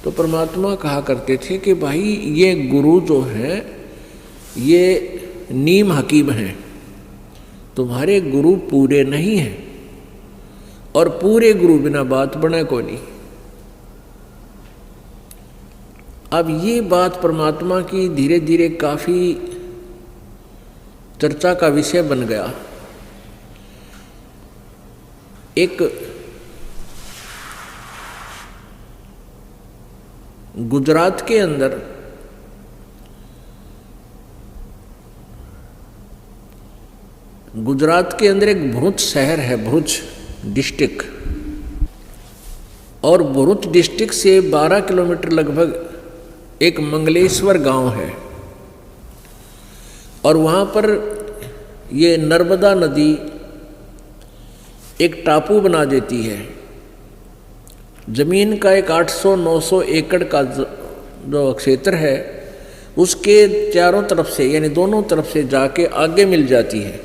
तो परमात्मा कहा करते थे कि भाई ये गुरु जो हैं ये नीम हकीम हैं, तुम्हारे गुरु पूरे नहीं हैं, और पूरे गुरु बिना बात बने को नहीं। अब ये बात परमात्मा की धीरे धीरे काफी चर्चा का विषय बन गया। एक गुजरात के अंदर एक भरूच शहर है, भरूच डिस्ट्रिक्ट, और भरूच डिस्ट्रिक्ट से 12 किलोमीटर लगभग एक मंगलेश्वर गांव है, और वहाँ पर ये नर्मदा नदी एक टापू बना देती है। जमीन का एक 800-900 एकड़ का जो क्षेत्र है उसके चारों तरफ से यानी दोनों तरफ से जाके आगे मिल जाती है,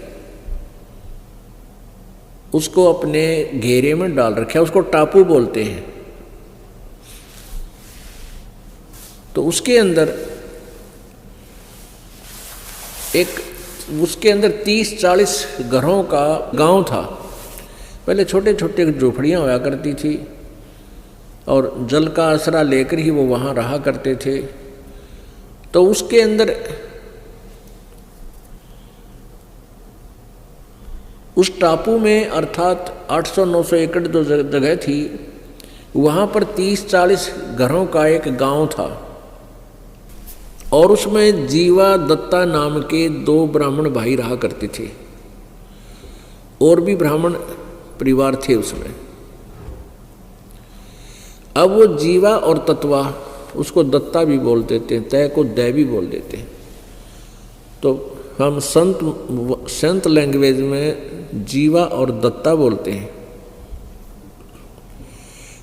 उसको अपने घेरे में डाल रखा है, उसको टापू बोलते हैं। तो उसके अंदर उसके अंदर 30-40 घरों का गांव था। पहले छोटे छोटे झोपड़ियाँ हुआ करती थी और जल का आसरा लेकर ही वो वहाँ रहा करते थे। तो उसके अंदर उस टापू में अर्थात 800-900 एकड़ जो जगह थी वहाँ पर 30-40 घरों का एक गांव था, और उसमें जीवा दत्ता नाम के 2 ब्राह्मण भाई रहा करते थे, और भी ब्राह्मण परिवार थे उसमें। अब वो जीवा और तत्वा, उसको दत्ता भी बोल देते हैं, तय को दय भी बोल देते हैं। तो हम संत लैंग्वेज में जीवा और दत्ता बोलते हैं।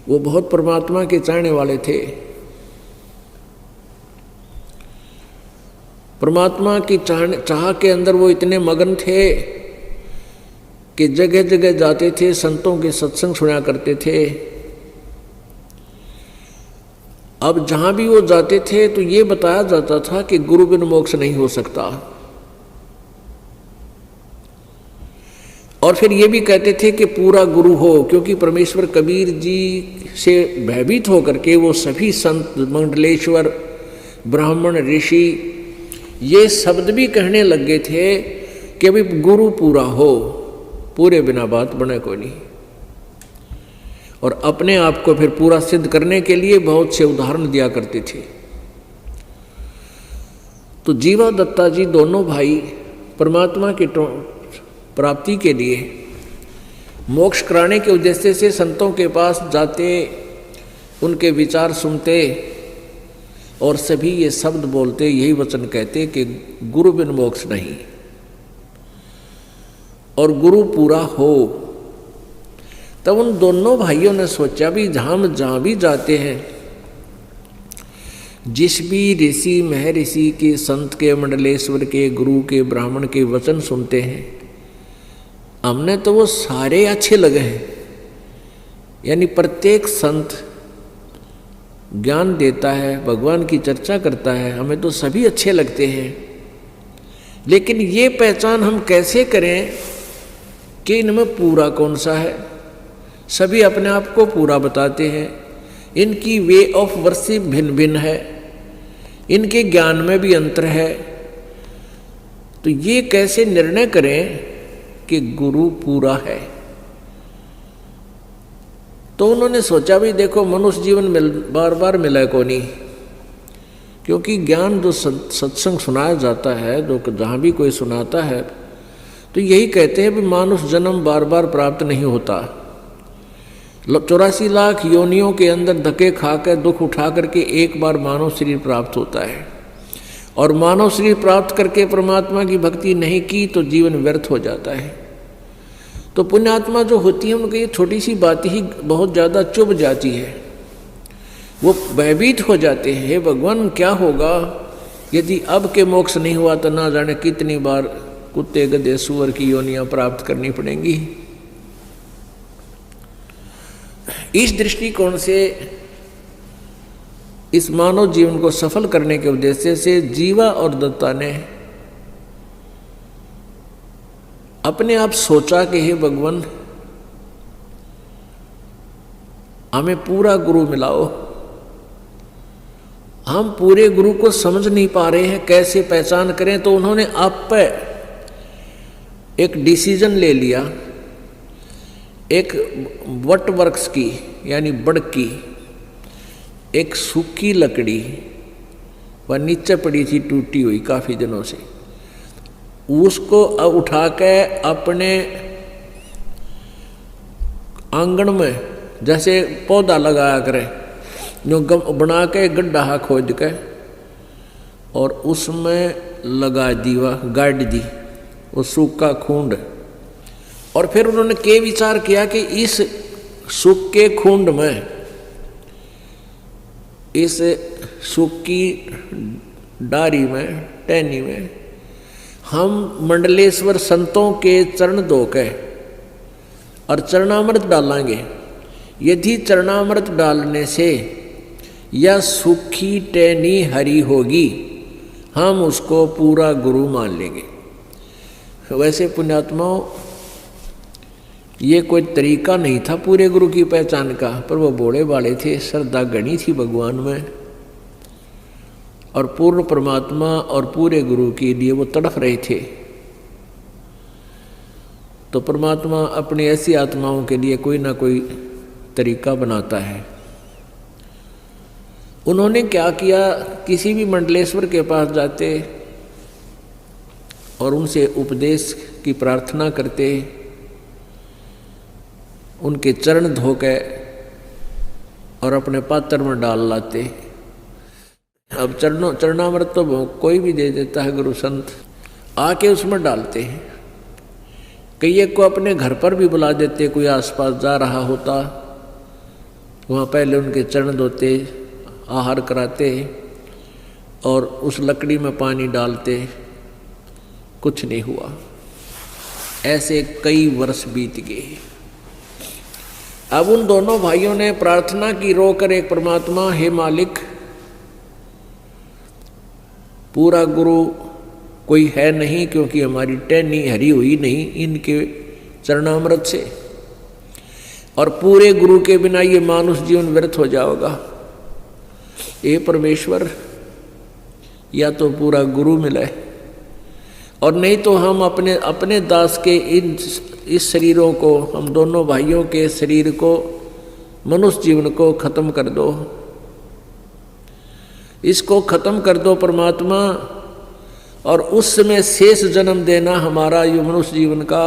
वो बहुत परमात्मा के चाहने वाले थे। परमात्मा की चाह के अंदर वो इतने मगन थे कि जगह जगह जाते थे, संतों के सत्संग सुना करते थे। अब जहाँ भी वो जाते थे तो ये बताया जाता था कि गुरु बिन मोक्ष नहीं हो सकता, और फिर ये भी कहते थे कि पूरा गुरु हो, क्योंकि परमेश्वर कबीर जी से भयभीत होकर के वो सभी संत मंडलेश्वर ब्राह्मण ऋषि ये शब्द भी कहने लग गए थे कि अभी गुरु पूरा हो, पूरे बिना बात बने कोई नहीं। और अपने आप को फिर पूरा सिद्ध करने के लिए बहुत से उदाहरण दिया करते थे। तो जीवा दत्ता जी दोनों भाई परमात्मा की प्राप्ति के लिए मोक्ष कराने के उद्देश्य से संतों के पास जाते, उनके विचार सुनते और सभी ये शब्द बोलते, यही वचन कहते कि गुरु बिन मोक्ष नहीं, और गुरु पूरा हो। तब उन दोनों भाइयों ने सोचा भी हम जहाँ भी जाते हैं, जिस भी ऋषि महर्षि के, संत के, मंडलेश्वर के, गुरु के, ब्राह्मण के वचन सुनते हैं, हमने तो वो सारे अच्छे लगे हैं। यानी प्रत्येक संत ज्ञान देता है, भगवान की चर्चा करता है, हमें तो सभी अच्छे लगते हैं। लेकिन ये पहचान हम कैसे करें कि इनमें पूरा कौन सा है? सभी अपने आप को पूरा बताते हैं, इनकी वे ऑफ वर्शिप भिन्न भिन्न है, इनके ज्ञान में भी अंतर है। तो ये कैसे निर्णय करें कि गुरु पूरा है? तो उन्होंने सोचा भी देखो मनुष्य जीवन में बार बार मिला को नहीं, क्योंकि ज्ञान जो सत्संग सुनाया जाता है, जो जहाँ भी कोई सुनाता है, तो यही कहते हैं भी मानुष जन्म बार बार प्राप्त नहीं होता। 84 लाख योनियों के अंदर धक्के खाकर दुख उठा करके एक बार मानव शरीर प्राप्त होता है, और मानव शरीर प्राप्त करके परमात्मा की भक्ति नहीं की तो जीवन व्यर्थ हो जाता है। तो पुण्यात्मा जो होती है उनको ये छोटी सी बात ही बहुत ज़्यादा चुभ जाती है, वो भयभीत हो जाते हैं, हे भगवान क्या होगा यदि अब के मोक्ष नहीं हुआ तो ना जाने कितनी बार कुत्ते गधे सुअर की योनियां प्राप्त करनी पड़ेंगी। इस दृष्टिकोण से इस मानव जीवन को सफल करने के उद्देश्य से जीवा और दत्ता ने अपने आप सोचा कि हे भगवान, हमें पूरा गुरु मिलाओ। हम पूरे गुरु को समझ नहीं पा रहे हैं, कैसे पहचान करें। तो उन्होंने आप पर एक डिसीजन ले लिया, एक वट वृक्ष की यानी बड़ की एक सूखी लकड़ी वह नीचे पड़ी थी टूटी हुई काफ़ी दिनों से, उसको उठा के अपने आंगन में जैसे पौधा लगाया करे, जो बना के गड्ढा खोद के और उसमें लगा दी, वह गाड़ दी वो सूखा खूंड। और फिर उन्होंने के विचार किया कि इस सूखे खूंड में, इस सूखी डारी में, टहनी में हम मंडलेश्वर संतों के चरण धो के और चरणामृत डालेंगे। यदि चरणामृत डालने से यह सूखी टहनी हरी होगी, हम उसको पूरा गुरु मान लेंगे। वैसे पुण्यात्माओं, ये कोई तरीका नहीं था पूरे गुरु की पहचान का, पर वो भोले वाले थे, श्रद्धा गणी थी भगवान में, और पूर्ण परमात्मा और पूरे गुरु के लिए वो तड़फ रहे थे। तो परमात्मा अपनी ऐसी आत्माओं के लिए कोई ना कोई तरीका बनाता है। उन्होंने क्या किया, किसी भी मंडलेश्वर के पास जाते और उनसे उपदेश की प्रार्थना करते, उनके चरण धोके और अपने पात्र में डाल लाते। अब चरणामृत तो कोई भी दे देता है, गुरु संत आके उसमें डालते हैं। कई एक को अपने घर पर भी बुला देते, कोई आसपास जा रहा होता, वहाँ पहले उनके चरण धोते, आहार कराते और उस लकड़ी में पानी डालते, कुछ नहीं हुआ। ऐसे कई वर्ष बीत गए। अब उन दोनों भाइयों ने प्रार्थना की रोकर एक परमात्मा, हे मालिक, पूरा गुरु कोई है नहीं, क्योंकि हमारी टहनी हरी हुई नहीं इनके चरणामृत से, और पूरे गुरु के बिना ये मानुष जीवन व्यर्थ हो जाएगा। ये परमेश्वर, या तो पूरा गुरु मिले और नहीं तो हम अपने दास के इस शरीरों को, हम दोनों भाइयों के शरीर को, मनुष्य जीवन को खत्म कर दो, इसको खत्म कर दो परमात्मा, और उस समय शेष जन्म देना हमारा ये मनुष्य जीवन का,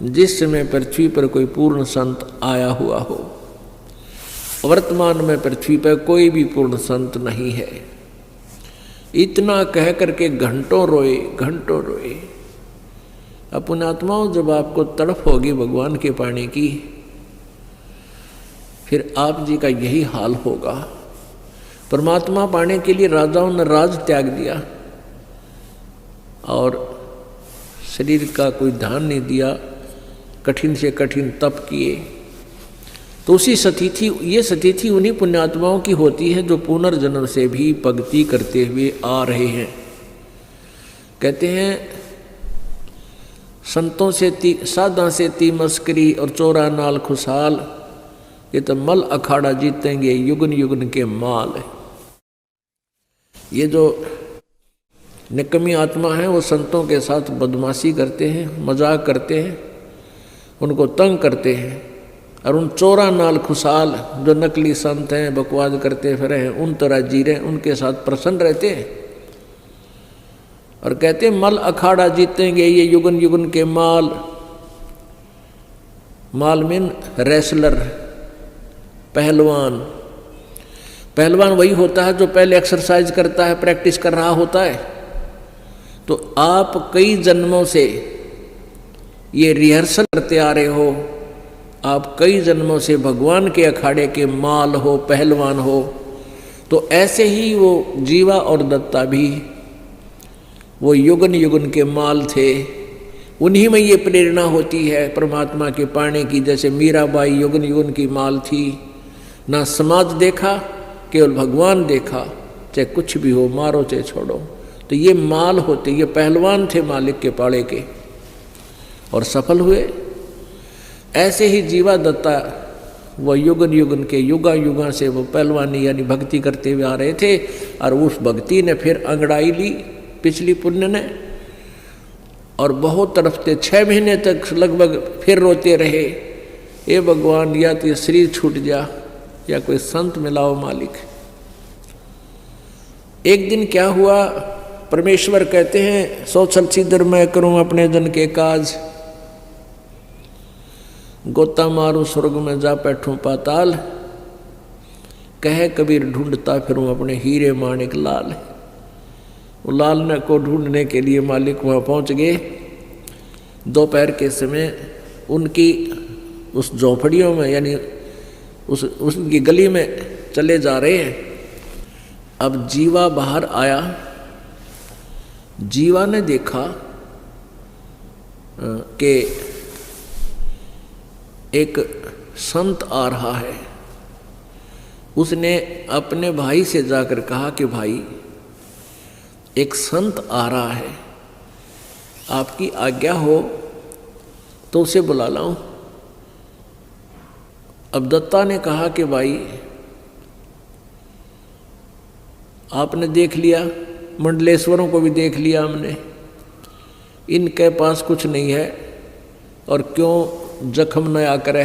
जिस समय पृथ्वी पर कोई पूर्ण संत आया हुआ हो। वर्तमान में पृथ्वी पर कोई भी पूर्ण संत नहीं है। इतना कह करके घंटों रोए, घंटों रोए। अब पुण्यात्माओं, जब आपको तड़प होगी भगवान के पाने की, फिर आप जी का यही हाल होगा। परमात्मा पाने के लिए राजाओं ने राज त्याग दिया और शरीर का कोई ध्यान नहीं दिया, कठिन से कठिन तप किए। तो उसी सतिथि, ये सतिथि उन्हीं पुण्यात्माओं की होती है जो पुनर्जन्म से भी भक्ति करते हुए आ रहे हैं। कहते हैं, संतों से साधा से ती मस्करी और चोरा नाल खुशहाल, ये तो मल अखाड़ा जीतेंगे युगन युगन के माल। ये जो निकम्मी आत्मा है वो संतों के साथ बदमाशी करते हैं, मजाक करते हैं, उनको तंग करते हैं, और उन चोरा नाल खुशहाल जो नकली संत हैं, बकवाद करते फिर हैं, उन तरह जी रहे, उनके साथ प्रसन्न रहते हैं और कहते हैं मल अखाड़ा जीतेंगे ये युगन युगन के माल। माल मीन रेसलर, पहलवान। पहलवान वही होता है जो पहले एक्सरसाइज करता है, प्रैक्टिस कर रहा होता है। तो आप कई जन्मों से ये रिहर्सल करते आ रहे हो, आप कई जन्मों से भगवान के अखाड़े के माल हो, पहलवान हो। तो ऐसे ही वो जीवा और दत्ता भी वो युगन युगन के माल थे। उन्हीं में ये प्रेरणा होती है परमात्मा के पाने की। जैसे मीराबाई युगन युगन की माल थी, ना समाज देखा केवल भगवान देखा, चाहे कुछ भी हो, मारो चाहे छोड़ो। तो ये माल होते, ये पहलवान थे मालिक के पाड़े के और सफल हुए। ऐसे ही जीवा दत्ता वो युगन युगन के युगा युगा से वो पहलवानी यानी भक्ति करते हुए आ रहे थे, और उस भक्ति ने फिर अंगड़ाई ली पिछली पुण्य ने, और बहुत तड़पते 6 महीने तक लगभग फिर रोते रहे, ये भगवान या तो ये शरीर छूट जा या कोई संत मिलाओ मालिक। एक दिन क्या हुआ, परमेश्वर कहते हैं सोचल छिदर मैं करूं अपने जन के काज, गोता मारूं स्वर्ग में जा बैठूं पाताल, कहे कबीर ढूंढता फिरूं अपने हीरे माणिक लाल। वो लाल ने को ढूंढने के लिए मालिक वहाँ पहुँच गए। दोपहर के समय उनकी उस झोंपड़ियों में यानी उसकी गली में चले जा रहे हैं। अब जीवा बाहर आया, जीवा ने देखा कि एक संत आ रहा है। उसने अपने भाई से जाकर कहा कि भाई एक संत आ रहा है, आपकी आज्ञा हो तो उसे बुला लाऊं। अब दत्ता ने कहा कि भाई आपने देख लिया, मंडलेश्वरों को भी देख लिया हमने, इनके पास कुछ नहीं है, और क्यों जख्म नया करे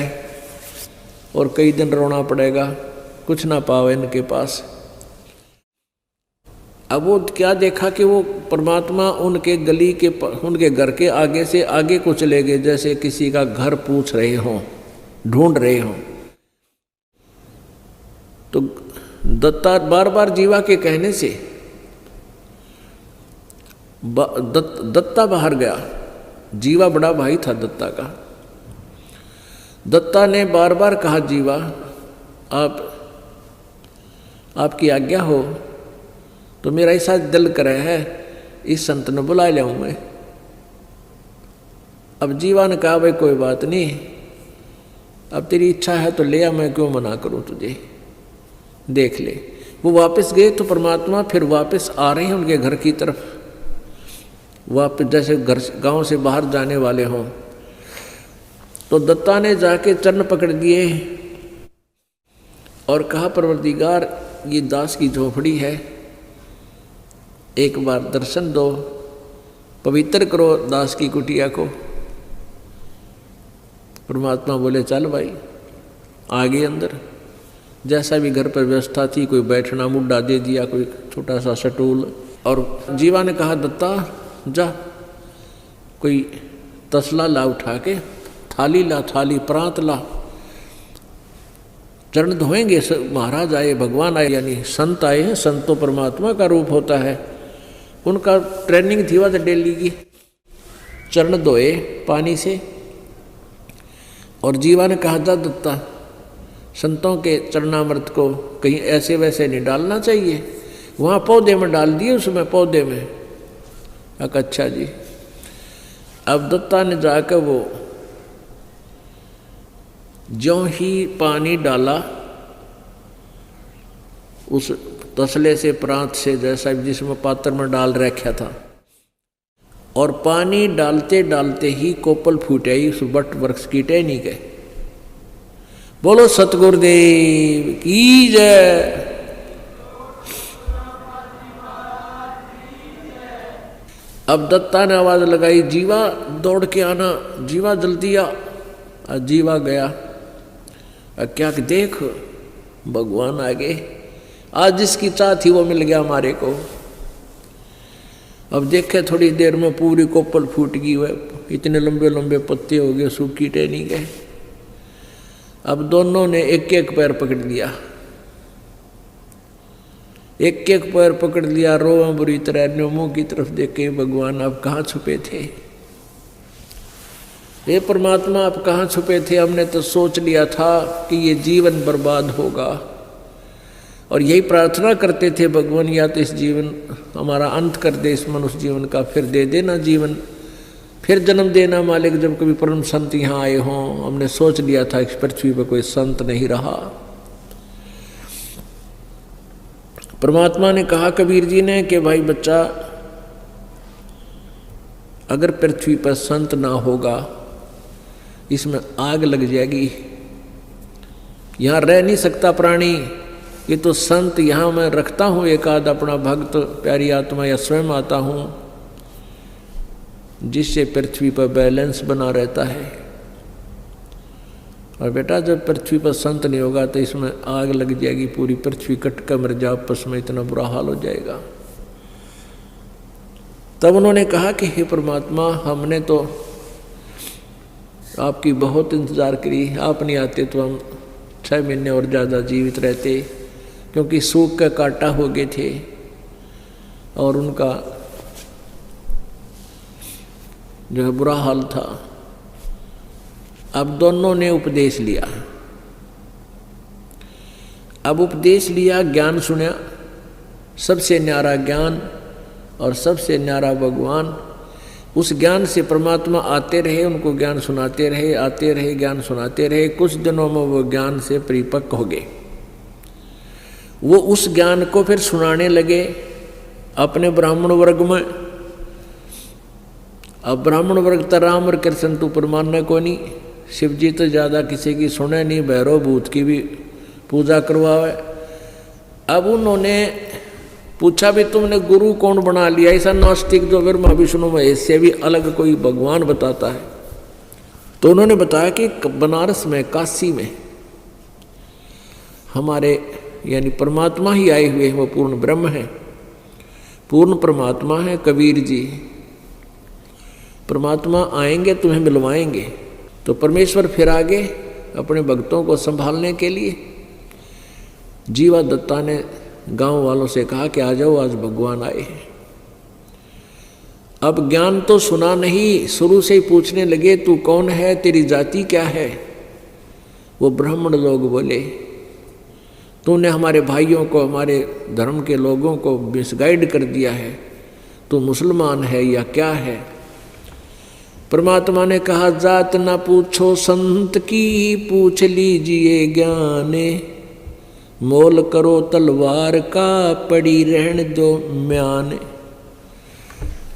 और कई दिन रोना पड़ेगा, कुछ ना पावे इनके पास। अब वो क्या देखा कि वो परमात्मा उनके गली के उनके घर के आगे से आगे को चले गए, जैसे किसी का घर पूछ रहे हों, ढूंढ रहे हों। तो दत्ता बार बार जीवा के कहने से दत्ता बाहर गया। जीवा बड़ा भाई था दत्ता का। दत्ता ने बार बार कहा जीवा आपकी आज्ञा हो तो मेरा ऐसा दिल करे है इस संत ने बुला लाऊं मैं। अब जीवा ने कहा भाई कोई बात नहीं, अब तेरी इच्छा है तो ले आ, मैं क्यों मना करूं तुझे, देख ले। वो वापस गए तो परमात्मा फिर वापस आ रहे हैं उनके घर की तरफ, वापस जैसे घर गांव से बाहर जाने वाले हों। तो दत्ता ने जाके चरण पकड़ दिए और कहा परवरदिगार ये दास की झोपड़ी है, एक बार दर्शन दो, पवित्र करो दास की कुटिया को। परमात्मा बोले चल भाई, आगे अंदर जैसा भी घर पर व्यवस्था थी, कोई बैठना मुड्डा दे दिया, कोई छोटा सा स्टूल। और जीवा ने कहा दत्ता जा कोई तसला ला उठा के, थाली ला, थाली प्रांत ला, चरण धोएंगे। महाराज आए, भगवान आए, यानी संत आए हैं। संत तो परमात्मा का रूप होता है, उनका ट्रेनिंग थी वह डेली की। चरण धोए पानी से और जीवा ने कहा जा दत्ता संतों के चरणामृत को कहीं ऐसे वैसे नहीं डालना चाहिए, वहाँ पौधे में डाल दिए, उसमें पौधे में। अच्छा जी। अब दत्ता ने जाकर वो ज्यों ही पानी डाला उस तसले से प्रांत से, जैसा जिसमें पात्र में डाल रखा था, और पानी डालते डालते ही कोपल फूट आई उस बट वृक्ष की टहनी के। बोलो सतगुरुदेव की जय। अब दत्ता ने आवाज लगाई जीवा दौड़ के आना, जीवा जल्दी आ। जीवा गया, क्या देख भगवान आगे, आज जिसकी चाह थी वो मिल गया हमारे को। अब देखे थोड़ी देर में पूरी कोपल फूट गई, हुए इतने लंबे लंबे पत्ते हो गए, सूखी टहनी गए। अब दोनों ने एक एक पैर पकड़ लिया, एक एक पैर पकड़ लिया, रोआ बुरी तरह, मुंह की तरफ देखे भगवान आप कहाँ छुपे थे, हे परमात्मा आप कहाँ छुपे थे, हमने तो सोच लिया था कि ये जीवन बर्बाद होगा, और यही प्रार्थना करते थे भगवान या तो इस जीवन हमारा अंत कर दे, इस मनुष्य जीवन का, फिर दे देना जीवन, फिर जन्म देना मालिक जब कभी परम संत यहाँ आए हों। हमने सोच लिया था इस पृथ्वी पर कोई संत नहीं रहा। परमात्मा ने कहा कबीर जी ने कि भाई बच्चा, अगर पृथ्वी पर संत ना होगा, इसमें आग लग जाएगी, यहाँ रह नहीं सकता प्राणी। ये तो संत यहाँ मैं रखता हूँ एक आध अपना भक्त, प्यारी आत्मा या स्वयं आता हूँ, जिससे पृथ्वी पर बैलेंस बना रहता है। और बेटा जब पृथ्वी पर संत नहीं होगा तो इसमें आग लग जाएगी, पूरी पृथ्वी कट कर मर जा, आपस में इतना बुरा हाल हो जाएगा। तब उन्होंने कहा कि हे परमात्मा, हमने तो आपकी बहुत इंतज़ार करी, आप नहीं आते तो हम 6 महीने और ज़्यादा जीवित रहते, क्योंकि सूख का कांटा हो गए थे और उनका जो है बुरा हाल था। अब दोनों ने उपदेश लिया, अब उपदेश लिया, ज्ञान सुना, सबसे न्यारा ज्ञान और सबसे न्यारा भगवान। उस ज्ञान से परमात्मा आते रहे, उनको ज्ञान सुनाते रहे, आते रहे, ज्ञान सुनाते रहे। कुछ दिनों में वो ज्ञान से परिपक्व हो गए। वो उस ज्ञान को फिर सुनाने लगे अपने ब्राह्मण वर्ग में। अब ब्राह्मण वर्ग तो राम और कृष्ण तो परमाने को नहीं, शिव जी तो ज़्यादा किसी की सुने नहीं, भैरव भूत की भी पूजा करवावे। अब उन्होंने पूछा भी तुमने गुरु कौन बना लिया, ऐसा नास्तिक जो ब्रह्मा विष्णु महेश से भी अलग कोई भगवान बताता है। तो उन्होंने बताया कि बनारस में, काशी में हमारे यानी परमात्मा ही आए हुए हैं, वो पूर्ण ब्रह्म है, पूर्ण परमात्मा है। कबीर जी परमात्मा आएंगे तुम्हें मिलवाएंगे। तो परमेश्वर फिर आगे अपने भक्तों को संभालने के लिए जीवा दत्ता ने गांव वालों से कहा कि आ जाओ, आज भगवान आए हैं। अब ज्ञान तो सुना नहीं, शुरू से ही पूछने लगे तू कौन है, तेरी जाति क्या है। वो ब्राह्मण लोग बोले तूने हमारे भाइयों को, हमारे धर्म के लोगों को मिसगाइड कर दिया है, तू मुसलमान है या क्या है। परमात्मा ने कहा जात ना पूछो संत की, पूछ लीजिए ज्ञाने, मोल करो तलवार का, पड़ी रहन दो म्यान।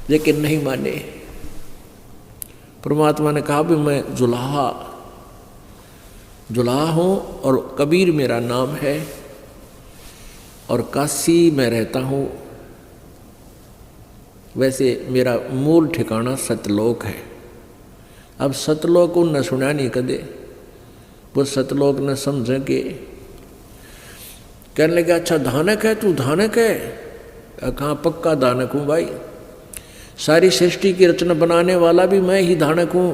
लेकिन नहीं माने। परमात्मा ने कहा भी मैं जुलाहा हूँ और कबीर मेरा नाम है और काशी में रहता हूँ। वैसे मेरा मूल ठिकाना सतलोक है। अब सतलोक उनने सुना नहीं कदे, वो सतलोक ने समझे कि कहने लगे अच्छा धानक है तू, धानक है? कहाँ पक्का धानक हूँ भाई, सारी सृष्टि की रचना बनाने वाला भी मैं ही धानक हूँ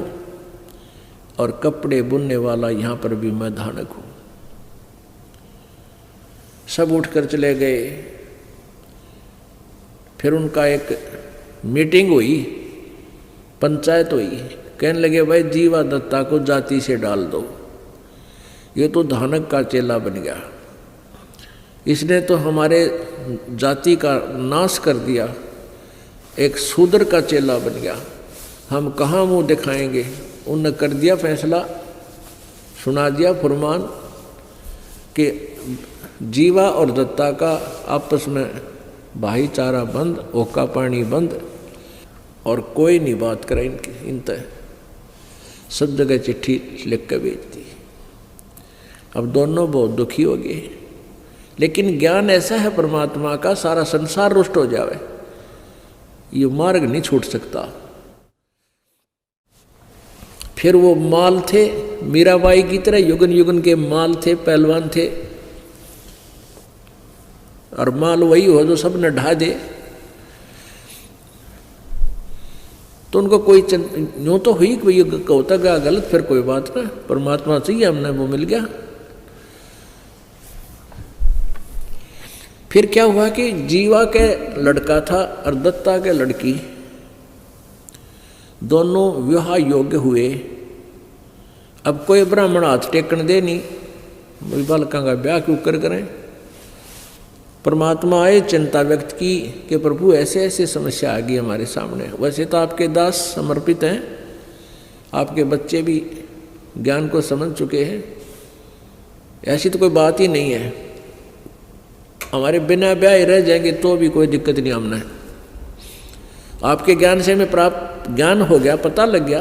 और कपड़े बुनने वाला यहाँ पर भी मैं धानक हूँ। सब उठकर चले गए। फिर उनका एक मीटिंग हुई, पंचायत हुई। कहने लगे भाई जीवा दत्ता को जाति से डाल दो, ये तो धानक का चेला बन गया, इसने तो हमारे जाति का नाश कर दिया, एक शूद्र का चेला बन गया, हम कहाँ मुंह दिखाएंगे। उनने कर दिया फैसला, सुना दिया फरमान कि जीवा और दत्ता का आपस में भाईचारा बंद, ओका पानी बंद, और कोई नहीं बात करे इनकी। इन तय सब जगह चिट्ठी लिख कर भेज दी। अब दोनों बहुत दुखी हो गए। लेकिन ज्ञान ऐसा है परमात्मा का, सारा संसार रुष्ट हो जावे, ये मार्ग नहीं छूट सकता। फिर वो माल थे, मीराबाई की तरह युगन युगन के माल थे, पहलवान थे, और माल वही हो जो सबने ढा दे। तो उनको कोई यूँ तो हुई कि ये होता गया गलत, फिर कोई बात ना, परमात्मा चाहिए हमने, वो मिल गया। फिर क्या हुआ कि जीवा के लड़का था और दत्ता के लड़की, दोनों विवाह योग्य हुए। अब कोई ब्राह्मण हाथ टेकन दे नहीं, बालका का ब्याह क्यों करें। परमात्मा आए, चिंता व्यक्त की कि प्रभु ऐसे ऐसे समस्या आ गई हमारे सामने। वैसे तो आपके दास समर्पित हैं, आपके बच्चे भी ज्ञान को समझ चुके हैं, ऐसी तो कोई बात ही नहीं है। हमारे बिना ब्याह रह जाएंगे तो भी कोई दिक्कत नहीं हमने। आपके ज्ञान से हमें प्राप्त ज्ञान हो गया, पता लग गया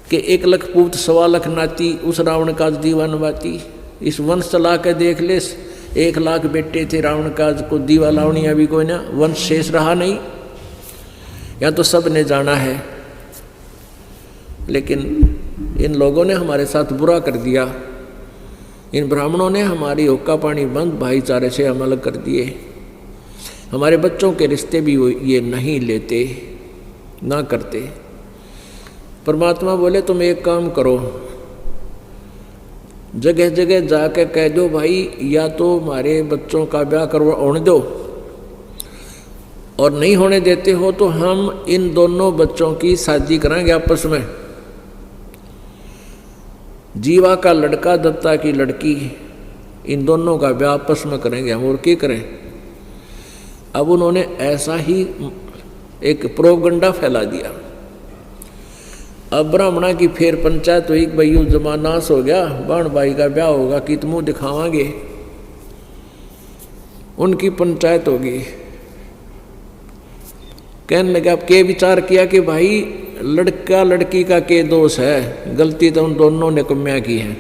कि 1 लाख पूत 1.25 लाख नाती, उस रावण काज दीवान बाती। इस वंश चला के देख ले, 1 लाख बेटे थे रावण काज को, दीवा लावणिया भी कोई ना, वंश शेष रहा नहीं। या तो सब ने जाना है, लेकिन इन लोगों ने हमारे साथ बुरा कर दिया। इन ब्राह्मणों ने हमारी हुक्का पानी बंद भाईचारे से हम अलग कर दिए। हमारे बच्चों के रिश्ते भी ये नहीं लेते, ना करते। परमात्मा बोले तुम एक काम करो, जगह जगह जाके कह दो भाई या तो हमारे बच्चों का ब्याह होने दो, और नहीं होने देते हो तो हम इन दोनों बच्चों की शादी कराएंगे आपस में। जीवा का लड़का दत्ता की लड़की, इन दोनों का ब्याह आपस में करेंगे हम, और क्या करें। अब उन्होंने ऐसा ही एक प्रोपगंडा फैला दिया। अब ब्राह्मणा की फिर पंचायत हुई, भाई जमानास हो गया, बाण भाई का ब्याह होगा कि तुम मुँह दिखावांगे। उनकी पंचायत होगी। कहने लगे, अब के विचार किया कि भाई लड़का लड़की का के दोष है, गलती तो उन दोनों ने कम्या की है,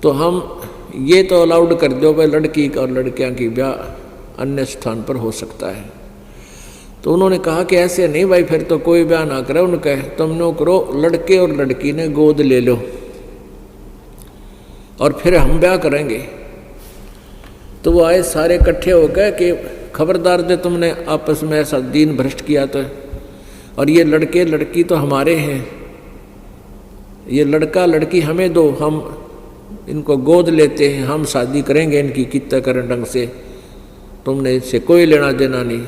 तो हम ये तो अलाउड कर दो भाई लड़की और लड़कियां की ब्याह अन्य स्थान पर हो सकता है। तो उन्होंने कहा कि ऐसे नहीं भाई, फिर तो कोई ब्याह ना करे। उनका तुम नो करो, लड़के और लड़की ने गोद ले लो और फिर हम ब्याह करेंगे। तो वो आए सारे इकट्ठे हो गए कि खबरदार दे, तुमने आपस में ऐसा दीन भ्रष्ट किया तो, और ये लड़के लड़की तो हमारे हैं, ये लड़का लड़की हमें दो, हम इनको गोद लेते हैं, हम शादी करेंगे इनकी कितना करें ढंग से, तुमने इससे कोई लेना देना नहीं।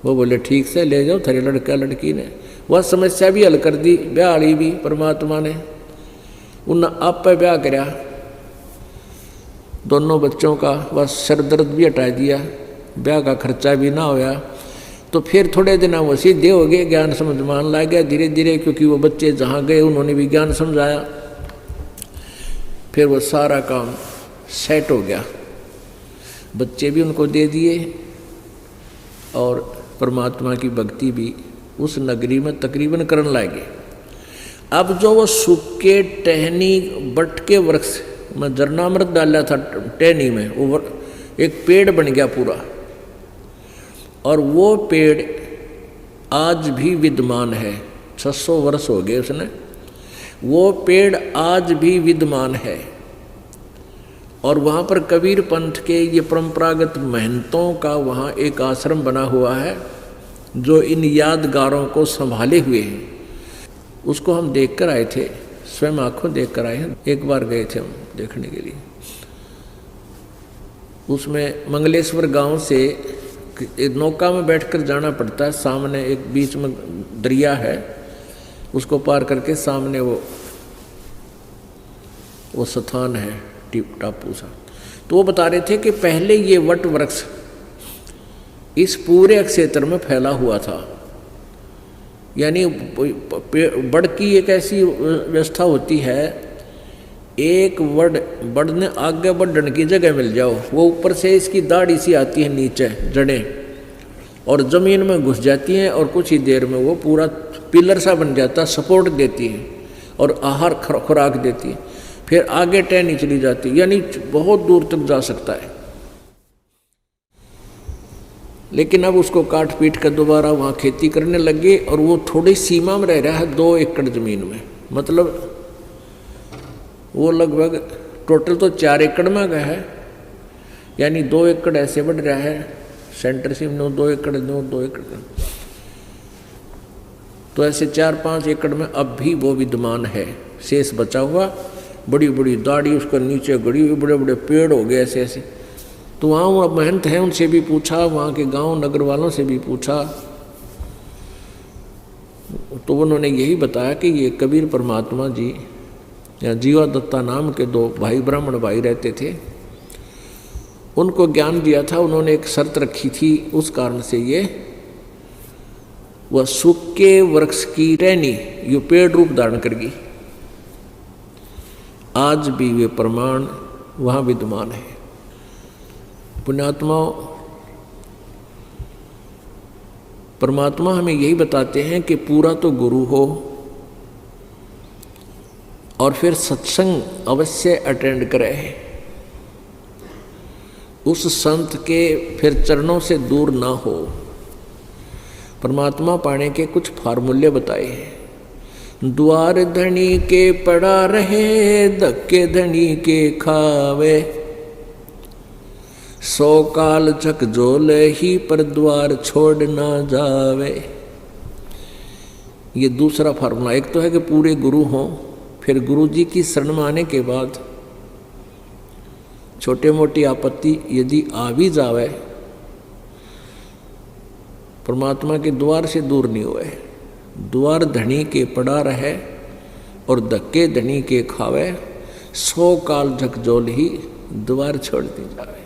वो बोले ठीक से ले जाओ। थारे लड़का लड़की ने वह समस्या भी हल कर दी, ब्याह वाली भी परमात्मा ने। उन आप पे ब्याह कराया दोनों बच्चों का, बस सर दर्द भी हटा दिया, ब्याह का खर्चा भी ना होया। तो फिर थोड़े दिन वो सीधे हो गए, ज्ञान समझ मान ला गया धीरे धीरे, क्योंकि वो बच्चे जहाँ गए उन्होंने भी ज्ञान समझाया। फिर वो सारा काम सेट हो गया, बच्चे भी उनको दे दिए और परमात्मा की भक्ति भी उस नगरी में तकरीबन करने लगे। अब जो वो सूखे टहनी बट के वृक्ष में जरनामृत डाला था टहनी में, वो एक पेड़ बन गया पूरा, और वो पेड़ आज भी विद्यमान है। 600 वर्ष हो गए उसने, वो पेड़ आज भी विद्यमान है। और वहाँ पर कबीर पंथ के ये परंपरागत महंतों का वहाँ एक आश्रम बना हुआ है, जो इन यादगारों को संभाले हुए हैं। उसको हम देख कर आए थे, स्वयं आँखों देख कर आए हैं। एक बार गए थे हम देखने के लिए। उसमें मंगलेश्वर गांव से एक नौका में बैठकर जाना पड़ता है, सामने एक बीच में दरिया है, उसको पार करके सामने वो स्थान है टापू सा। तो वो बता रहे थे कि पहले ये वट वृक्ष इस पूरे क्षेत्र में फैला हुआ था। यानी बड़ की एक ऐसी व्यवस्था होती है, एक बड़ ने आगे बढ़ने की जगह मिल जाओ, वो ऊपर से इसकी दाढ़ी सी आती है नीचे जड़ें, और ज़मीन में घुस जाती हैं, और कुछ ही देर में वो पूरा पिलर सा बन जाता, सपोर्ट देती है और आहार खुराक देती है। फिर आगे टहनी चली जाती है, यानी बहुत दूर तक जा सकता है। लेकिन अब उसको काट पीट कर दोबारा वहाँ खेती करने लगे, और वो थोड़ी सीमा में रह रहा है 2 एकड़ ज़मीन में। मतलब वो लगभग टोटल तो 4 एकड़ में गया है, यानी 2 एकड़ ऐसे बढ़ रहा है, सेंटर से 2 एकड़ 2 एकड़, तो ऐसे 4-5 एकड़ में अब भी वो विद्यमान है, शेष बचा हुआ। बड़ी बड़ी दाढ़ी उसको नीचे गड़ी हुई, बड़े बड़े पेड़ हो गए ऐसे ऐसे। तो वहाँ वो महंत हैं, उनसे भी पूछा, वहाँ के गांव नगर वालों से भी पूछा, तो उन्होंने यही बताया कि ये कबीर परमात्मा जी या जीवा दत्ता नाम के 2 भाई ब्राह्मण भाई रहते थे, उनको ज्ञान दिया था। उन्होंने एक शर्त रखी थी, उस कारण से ये वह सूखे वृक्ष की टहनी ये पेड़ रूप धारण करेगी। आज भी वे प्रमाण वहाँ विद्यमान है। पुण्यात्माओं, परमात्मा हमें यही बताते हैं कि पूरा तो गुरु हो और फिर सत्संग अवश्य अटेंड करे, उस संत के फिर चरणों से दूर ना हो। परमात्मा पाने के कुछ फार्मूले बताए हैं। द्वार धनी के पड़ा रहे, धक्के धनी के खावे, 100 काल झकझोल ही पर द्वार छोड़ ना जावे। ये दूसरा फार्मूला। एक तो है कि पूरे गुरु हों, फिर गुरु जी की शरण में आने के बाद छोटे मोटी आपत्ति यदि आ भी जावे, परमात्मा के द्वार से दूर नहीं हुए। द्वार धनी के पड़ा रहे और धक्के धनी के खावे, 100 काल झकझोल ही द्वार छोड़ दी जावे।